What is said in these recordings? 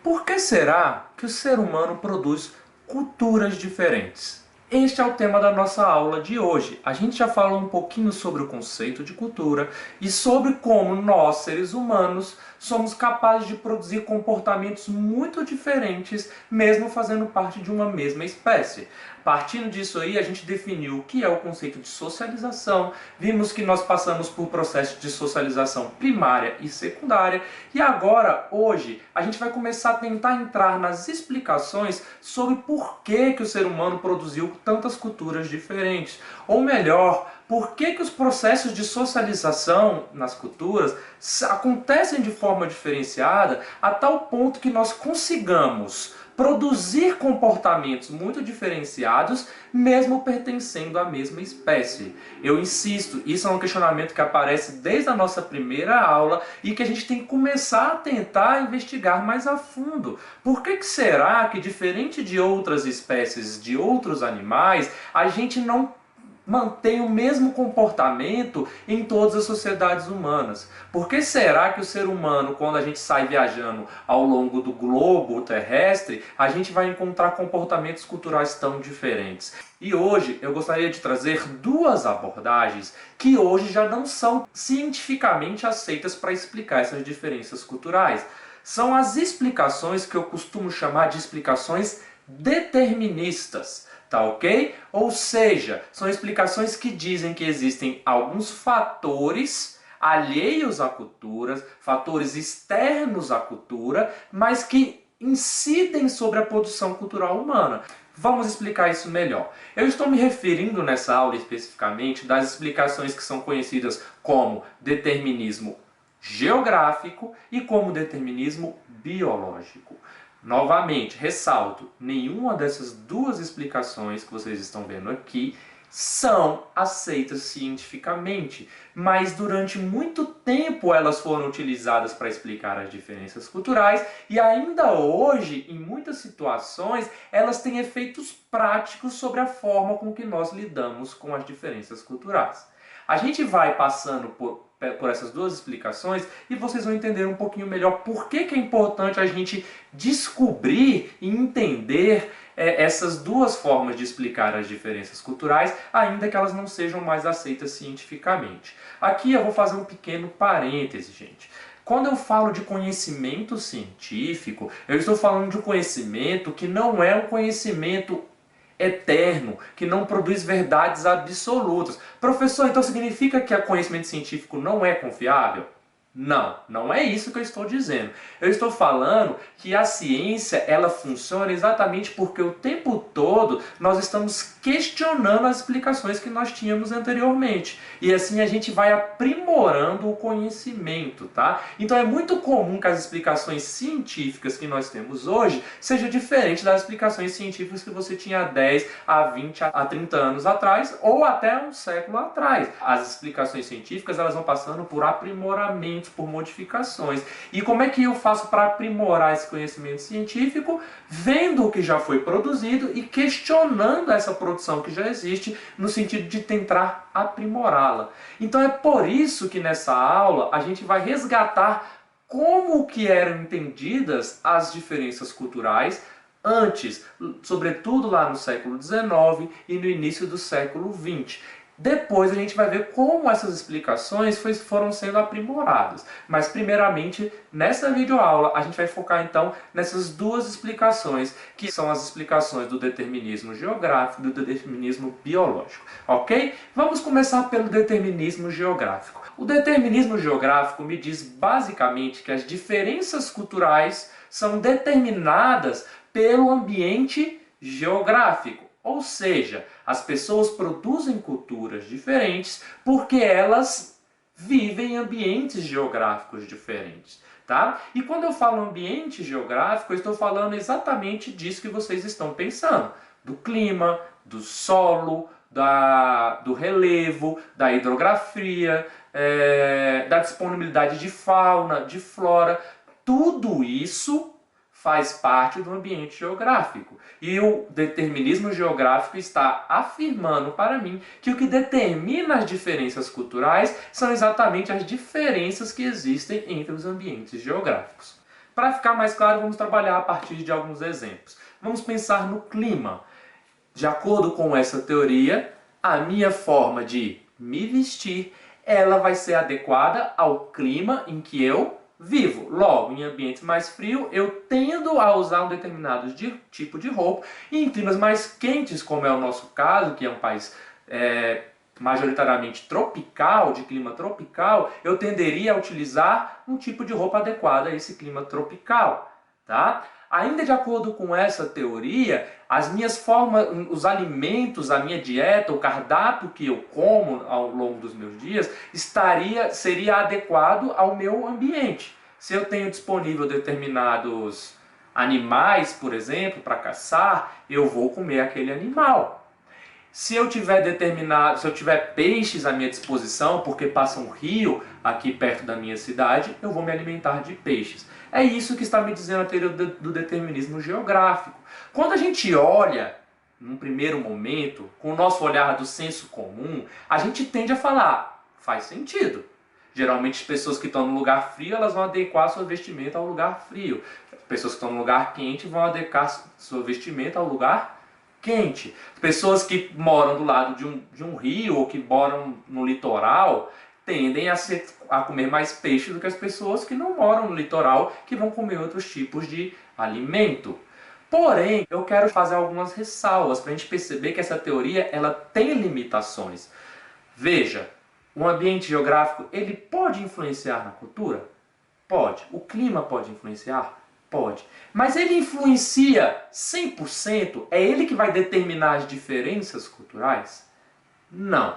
Por que será que o ser humano produz culturas diferentes? Este é o tema da nossa aula de hoje. A gente já falou um pouquinho sobre o conceito de cultura e sobre como nós, seres humanos, somos capazes de produzir comportamentos muito diferentes, mesmo fazendo parte de uma mesma espécie. Partindo disso aí, a gente definiu o que é o conceito de socialização, vimos que nós passamos por processos de socialização primária e secundária, e agora, hoje, a gente vai começar a tentar entrar nas explicações sobre por que o ser humano produziu tantas culturas diferentes. Ou melhor, por que os processos de socialização nas culturas acontecem de forma diferenciada a tal ponto que nós consigamos produzir comportamentos muito diferenciados, mesmo pertencendo à mesma espécie. Eu insisto, isso é um questionamento que aparece desde a nossa primeira aula e que a gente tem que começar a tentar investigar mais a fundo. Por que será que, diferente de outras espécies, de outros animais, a gente não mantém o mesmo comportamento em todas as sociedades humanas? Por que será que o ser humano, quando a gente sai viajando ao longo do globo terrestre, a gente vai encontrar comportamentos culturais tão diferentes? E hoje eu gostaria de trazer duas abordagens que hoje já não são cientificamente aceitas para explicar essas diferenças culturais. São as explicações que eu costumo chamar de explicações deterministas. Tá ok? Ou seja, são explicações que dizem que existem alguns fatores alheios à cultura, fatores externos à cultura, mas que incidem sobre a produção cultural humana. Vamos explicar isso melhor. Eu estou me referindo nessa aula especificamente das explicações que são conhecidas como determinismo geográfico e como determinismo biológico. Novamente, ressalto, nenhuma dessas duas explicações que vocês estão vendo aqui são aceitas cientificamente, mas durante muito tempo elas foram utilizadas para explicar as diferenças culturais e ainda hoje, em muitas situações, elas têm efeitos práticos sobre a forma com que nós lidamos com as diferenças culturais. A gente vai passando por essas duas explicações e vocês vão entender um pouquinho melhor por que é importante a gente descobrir e entender essas duas formas de explicar as diferenças culturais, ainda que elas não sejam mais aceitas cientificamente. Aqui eu vou fazer um pequeno parêntese, gente. Quando eu falo de conhecimento científico, eu estou falando de um conhecimento que não é um conhecimento eterno, que não produz verdades absolutas. Professor, então significa que o conhecimento científico não é confiável? Não, não é isso que eu estou dizendo. Eu estou falando que a ciência, ela funciona exatamente porque o tempo todo nós estamos questionando as explicações que nós tínhamos anteriormente. E assim a gente vai aprimorando o conhecimento, tá? Então é muito comum que as explicações científicas que nós temos hoje sejam diferentes das explicações científicas que você tinha há 10, a 20, a 30 anos atrás ou até um século atrás. As explicações científicas, elas vão passando por aprimoramento, por modificações. E como é que eu faço para aprimorar esse conhecimento científico? Vendo o que já foi produzido e questionando essa produção que já existe, no sentido de tentar aprimorá-la. Então é por isso que nessa aula a gente vai resgatar como que eram entendidas as diferenças culturais antes, sobretudo lá no século XIX e no início do século XX. Depois a gente vai ver como essas explicações foram sendo aprimoradas. Mas primeiramente, nessa videoaula, a gente vai focar então nessas duas explicações, que são as explicações do determinismo geográfico e do determinismo biológico. Ok? Vamos começar pelo determinismo geográfico. O determinismo geográfico me diz basicamente que as diferenças culturais são determinadas pelo ambiente geográfico. Ou seja, as pessoas produzem culturas diferentes porque elas vivem em ambientes geográficos diferentes. Tá? E quando eu falo ambiente geográfico, eu estou falando exatamente disso que vocês estão pensando. Do clima, do solo, do relevo, da hidrografia, da disponibilidade de fauna, de flora. Tudo isso faz parte do ambiente geográfico. E o determinismo geográfico está afirmando para mim que o que determina as diferenças culturais são exatamente as diferenças que existem entre os ambientes geográficos. Para ficar mais claro, vamos trabalhar a partir de alguns exemplos. Vamos pensar no clima. De acordo com essa teoria, a minha forma de me vestir, ela vai ser adequada ao clima em que eu vivo. Logo, em ambientes mais frios, eu tendo a usar um determinado tipo de roupa. E em climas mais quentes, como é o nosso caso, que é um país majoritariamente tropical, de clima tropical, eu tenderia a utilizar um tipo de roupa adequada a esse clima tropical, tá? Ainda de acordo com essa teoria, as minhas formas, os alimentos, a minha dieta, o cardápio que eu como ao longo dos meus dias, seria adequado ao meu ambiente. Se eu tenho disponível determinados animais, por exemplo, para caçar, eu vou comer aquele animal. Se eu tiver peixes à minha disposição, porque passa um rio aqui perto da minha cidade, eu vou me alimentar de peixes. É isso que está me dizendo a teoria do determinismo geográfico. Quando a gente olha, num primeiro momento, com o nosso olhar do senso comum, a gente tende a falar, faz sentido. Geralmente as pessoas que estão no lugar frio, elas vão adequar sua vestimenta ao lugar frio. As pessoas que estão no lugar quente vão adequar sua vestimenta ao lugar quente. Pessoas que moram do lado de um rio ou que moram no litoral tendem a comer mais peixe do que as pessoas que não moram no litoral, que vão comer outros tipos de alimento. Porém, eu quero fazer algumas ressalvas para a gente perceber que essa teoria ela tem limitações. Veja, o ambiente geográfico ele pode influenciar na cultura? Pode. O clima pode influenciar? Pode. Mas ele influencia 100%? É ele que vai determinar as diferenças culturais? Não.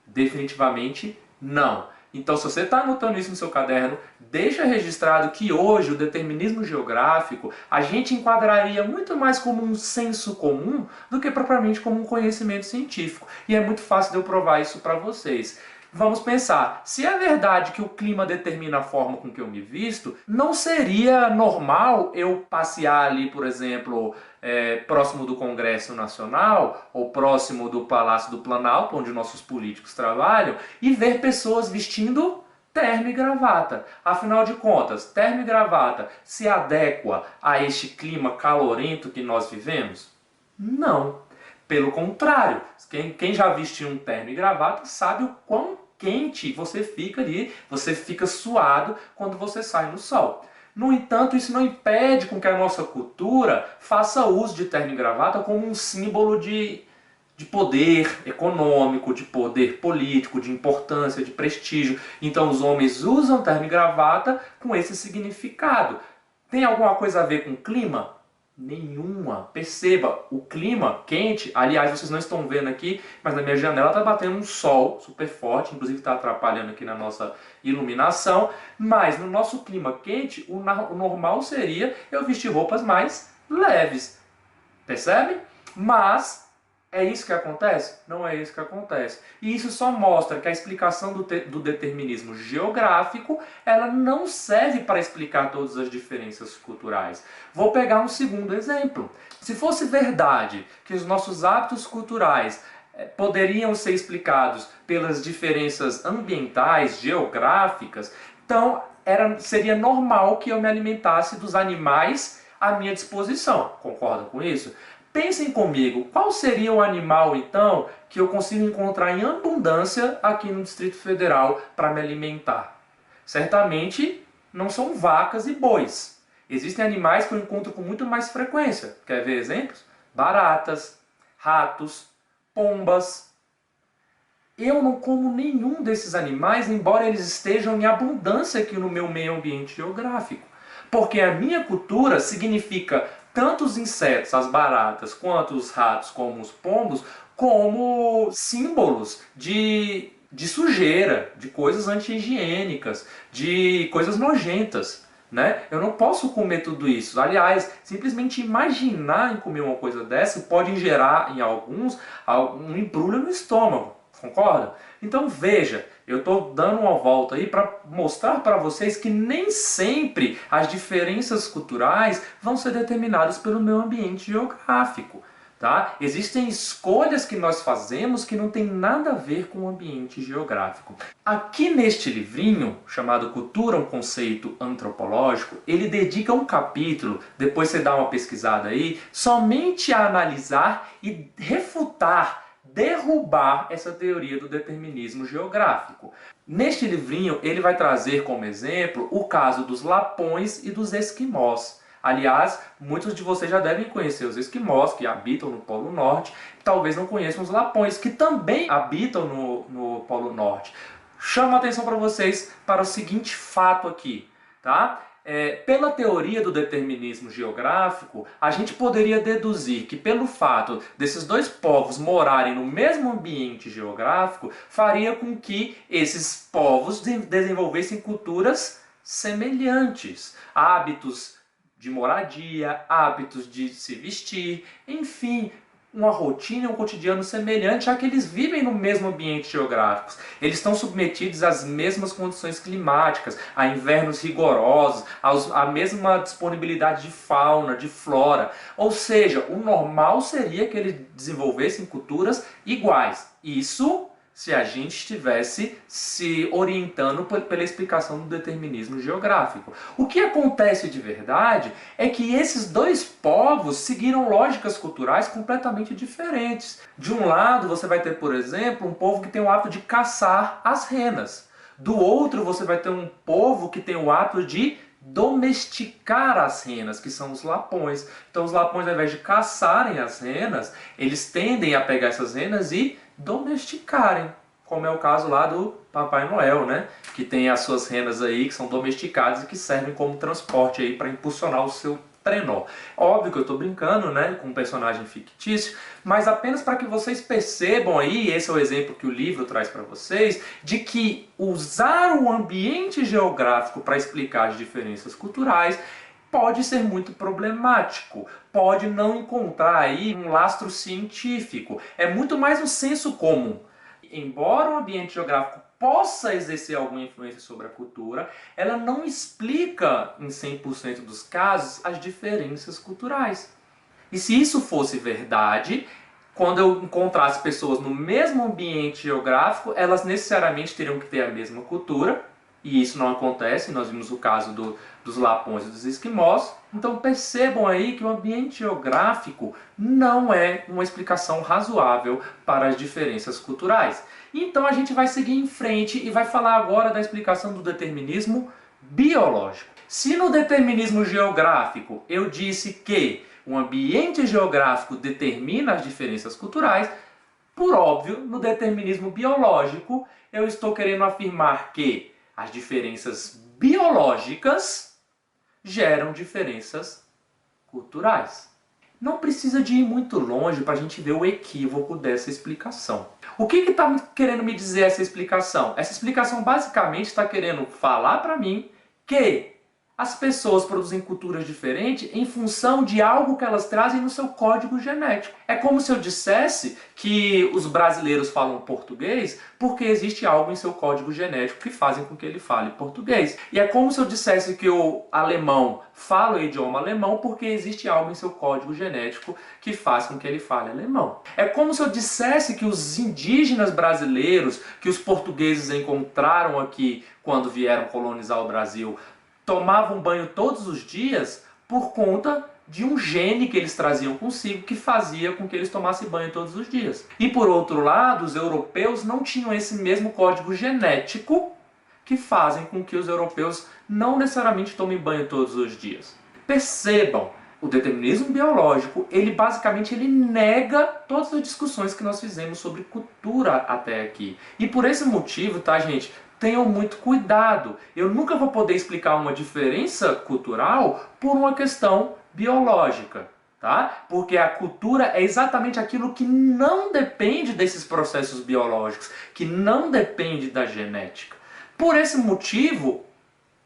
Definitivamente não. Então, se você está anotando isso no seu caderno, deixa registrado que hoje o determinismo geográfico a gente enquadraria muito mais como um senso comum do que propriamente como um conhecimento científico. E é muito fácil de eu provar isso para vocês. Vamos pensar, se é verdade que o clima determina a forma com que eu me visto, não seria normal eu passear ali, por exemplo, próximo do Congresso Nacional ou próximo do Palácio do Planalto, onde nossos políticos trabalham, e ver pessoas vestindo terno e gravata. Afinal de contas, terno e gravata se adequa a este clima calorento que nós vivemos? Não. Pelo contrário, quem já vestiu um terno e gravata sabe o quão quente você fica ali, você fica suado quando você sai no sol. No entanto, isso não impede com que a nossa cultura faça uso de terno e gravata como um símbolo de poder econômico, de poder político, de importância, de prestígio. Então os homens usam terno e gravata com esse significado. Tem alguma coisa a ver com o clima? Nenhuma. Perceba, o clima quente, aliás, vocês não estão vendo aqui, mas na minha janela está batendo um sol super forte, inclusive está atrapalhando aqui na nossa iluminação, mas no nosso clima quente, o normal seria eu vestir roupas mais leves. Percebe? Mas é isso que acontece? Não é isso que acontece. E isso só mostra que a explicação do determinismo geográfico ela não serve para explicar todas as diferenças culturais. Vou pegar um segundo exemplo. Se fosse verdade que os nossos hábitos culturais poderiam ser explicados pelas diferenças ambientais, geográficas, então seria normal que eu me alimentasse dos animais à minha disposição. Concorda com isso? Pensem comigo, qual seria o animal, então, que eu consigo encontrar em abundância aqui no Distrito Federal para me alimentar? Certamente não são vacas e bois. Existem animais que eu encontro com muito mais frequência. Quer ver exemplos? Baratas, ratos, pombas. Eu não como nenhum desses animais, embora eles estejam em abundância aqui no meu meio ambiente geográfico. Porque a minha cultura significa tanto os insetos, as baratas, quanto os ratos, como os pombos, como símbolos de sujeira, de coisas anti-higiênicas, de coisas nojentas. Né? Eu não posso comer tudo isso. Aliás, simplesmente imaginar em comer uma coisa dessa pode gerar em alguns um embrulho no estômago. Concorda? Então veja, eu estou dando uma volta aí para mostrar para vocês que nem sempre as diferenças culturais vão ser determinadas pelo meu ambiente geográfico. Tá? Existem escolhas que nós fazemos que não tem nada a ver com o ambiente geográfico. Aqui neste livrinho, chamado Cultura, um Conceito Antropológico, ele dedica um capítulo, depois você dá uma pesquisada aí, somente a analisar e refutar, derrubar essa teoria do determinismo geográfico. Neste livrinho, ele vai trazer como exemplo o caso dos lapões e dos esquimós. Aliás, muitos de vocês já devem conhecer os esquimós, que habitam no Polo Norte, talvez não conheçam os lapões, que também habitam no Polo Norte. Chamo a atenção para vocês para o seguinte fato aqui, tá? Pela teoria do determinismo geográfico, a gente poderia deduzir que pelo fato desses dois povos morarem no mesmo ambiente geográfico, faria com que esses povos desenvolvessem culturas semelhantes, hábitos de moradia, hábitos de se vestir, enfim, uma rotina, um cotidiano semelhante, já que eles vivem no mesmo ambiente geográfico. Eles estão submetidos às mesmas condições climáticas, a invernos rigorosos, à mesma disponibilidade de fauna, de flora. Ou seja, o normal seria que eles desenvolvessem culturas iguais. Isso se a gente estivesse se orientando pela explicação do determinismo geográfico. O que acontece de verdade é que esses dois povos seguiram lógicas culturais completamente diferentes. De um lado, você vai ter, por exemplo, um povo que tem o hábito de caçar as renas. Do outro, você vai ter um povo que tem o hábito de domesticar as renas, que são os lapões. Então os lapões, ao invés de caçarem as renas, eles tendem a pegar essas renas e domesticarem, como é o caso lá do Papai Noel, né? Que tem as suas renas aí que são domesticadas e que servem como transporte aí para impulsionar o seu trenó. Óbvio que eu estou brincando, né, com um personagem fictício, mas apenas para que vocês percebam aí, esse é o exemplo que o livro traz para vocês, de que usar o ambiente geográfico para explicar as diferenças culturais pode ser muito problemático, pode não encontrar aí um lastro científico. É muito mais um senso comum. Embora o ambiente geográfico possa exercer alguma influência sobre a cultura, ela não explica, em 100% dos casos, as diferenças culturais. E se isso fosse verdade, quando eu encontrasse pessoas no mesmo ambiente geográfico, elas necessariamente teriam que ter a mesma cultura, e isso não acontece, nós vimos o caso dos lapões e dos esquimós. Então percebam aí que o ambiente geográfico não é uma explicação razoável para as diferenças culturais. Então a gente vai seguir em frente e vai falar agora da explicação do determinismo biológico. Se no determinismo geográfico eu disse que o ambiente geográfico determina as diferenças culturais, por óbvio, no determinismo biológico eu estou querendo afirmar que as diferenças biológicas geram diferenças culturais. Não precisa de ir muito longe para a gente ver o equívoco dessa explicação. O que está querendo me dizer essa explicação? Essa explicação basicamente está querendo falar para mim que as pessoas produzem culturas diferentes em função de algo que elas trazem no seu código genético. É como se eu dissesse que os brasileiros falam português porque existe algo em seu código genético que fazem com que ele fale português. E é como se eu dissesse que o alemão fala o idioma alemão porque existe algo em seu código genético que faz com que ele fale alemão. É como se eu dissesse que os indígenas brasileiros, que os portugueses encontraram aqui quando vieram colonizar o Brasil, tomavam banho todos os dias por conta de um gene que eles traziam consigo que fazia com que eles tomassem banho todos os dias. E por outro lado, os europeus não tinham esse mesmo código genético que fazem com que os europeus não necessariamente tomem banho todos os dias. Percebam, o determinismo biológico, ele basicamente nega todas as discussões que nós fizemos sobre cultura até aqui. E por esse motivo, tá, gente? Tenham muito cuidado. Eu nunca vou poder explicar uma diferença cultural por uma questão biológica, tá? Porque a cultura é exatamente aquilo que não depende desses processos biológicos, que não depende da genética. Por esse motivo,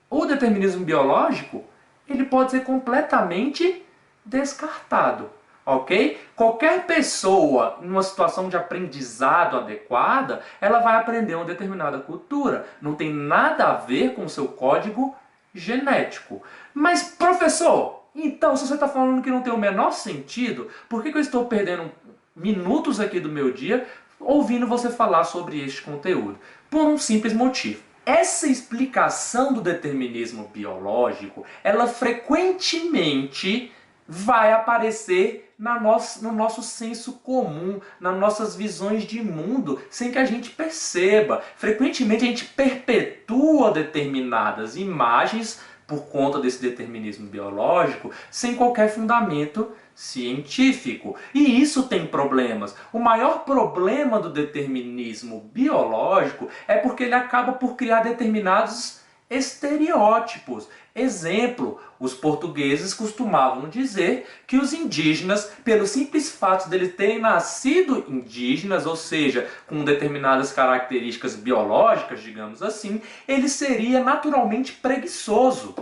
o determinismo biológico, ele pode ser completamente descartado. Ok? Qualquer pessoa, numa situação de aprendizado adequada, ela vai aprender uma determinada cultura. Não tem nada a ver com o seu código genético. Mas, professor, Então, se você está falando que não tem o menor sentido, por que eu estou perdendo minutos aqui do meu dia ouvindo você falar sobre este conteúdo? Por um simples motivo. Essa explicação do determinismo biológico, ela frequentemente vai aparecer no nosso senso comum, nas nossas visões de mundo, sem que a gente perceba. Frequentemente a gente perpetua determinadas imagens por conta desse determinismo biológico, sem qualquer fundamento científico. E isso tem problemas. O maior problema do determinismo biológico é porque ele acaba por criar determinados estereótipos. Exemplo, os portugueses costumavam dizer que os indígenas, pelo simples fato de eles terem nascido indígenas, ou seja, com determinadas características biológicas, digamos assim, ele seria naturalmente preguiçoso.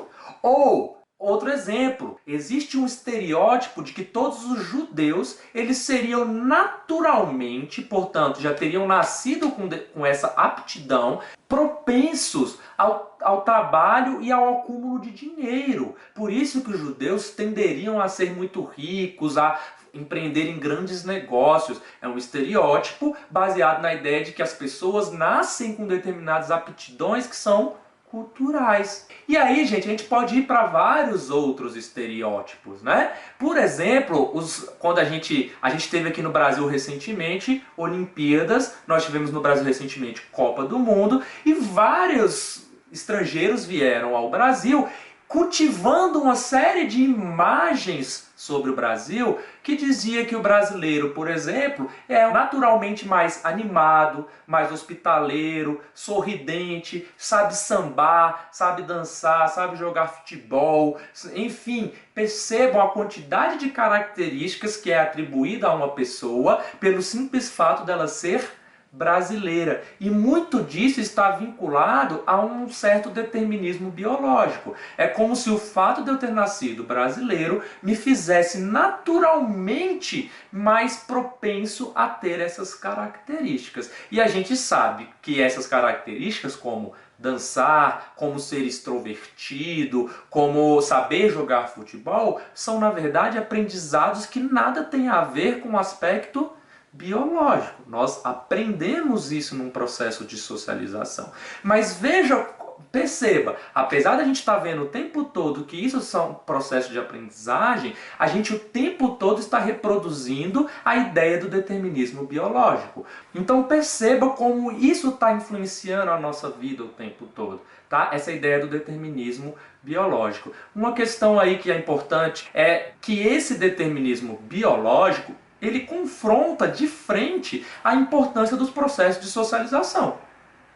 Ou, outro exemplo, existe um estereótipo de que todos os judeus eles seriam naturalmente, portanto, já teriam nascido com essa aptidão, propensos ao trabalho e ao acúmulo de dinheiro. Por isso que os judeus tenderiam a ser muito ricos, a empreender em grandes negócios. É um estereótipo baseado na ideia de que as pessoas nascem com determinadas aptidões que são culturais. E aí, gente, a gente pode ir para vários outros estereótipos, né? Por exemplo, quando a gente teve aqui no Brasil recentemente Olimpíadas, nós tivemos no Brasil recentemente Copa do Mundo, e vários estrangeiros vieram ao Brasil cultivando uma série de imagens sobre o Brasil que dizia que o brasileiro, por exemplo, é naturalmente mais animado, mais hospitaleiro, sorridente, sabe sambar, sabe dançar, sabe jogar futebol, enfim, percebam a quantidade de características que é atribuída a uma pessoa pelo simples fato dela ser brasileira. E muito disso está vinculado a um certo determinismo biológico. É como se o fato de eu ter nascido brasileiro me fizesse naturalmente mais propenso a ter essas características. E a gente sabe que essas características, como dançar, como ser extrovertido, como saber jogar futebol, são na verdade aprendizados que nada tem a ver com o aspecto biológico. Nós aprendemos isso num processo de socialização. Mas veja, perceba, apesar da gente estar vendo o tempo todo que isso são processos de aprendizagem, a gente o tempo todo está reproduzindo a ideia do determinismo biológico. Então perceba como isso está influenciando a nossa vida o tempo todo. Tá? Essa ideia do determinismo biológico. Uma questão aí que é importante é que esse determinismo biológico ele confronta de frente a importância dos processos de socialização.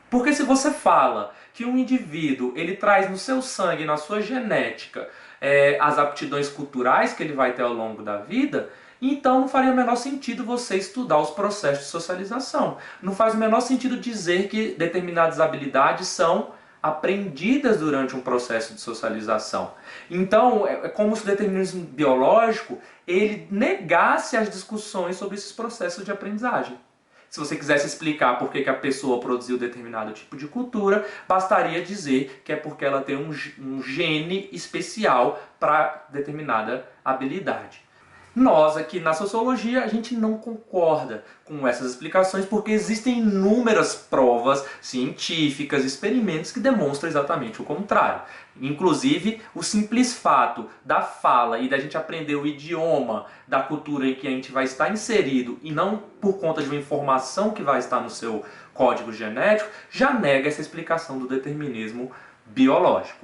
Porque se você fala que um indivíduo ele traz no seu sangue, na sua genética, as aptidões culturais que ele vai ter ao longo da vida, então não faria o menor sentido você estudar os processos de socialização. Não faz o menor sentido dizer que determinadas habilidades são aprendidas durante um processo de socialização. Então, é como se o determinismo biológico ele negasse as discussões sobre esses processos de aprendizagem. Se você quisesse explicar por que a pessoa produziu determinado tipo de cultura, bastaria dizer que é porque ela tem um gene especial para determinada habilidade. Nós aqui na sociologia, a gente não concorda com essas explicações porque existem inúmeras provas científicas, experimentos que demonstram exatamente o contrário. Inclusive, o simples fato da fala e da gente aprender o idioma da cultura em que a gente vai estar inserido e não por conta de uma informação que vai estar no seu código genético, já nega essa explicação do determinismo biológico.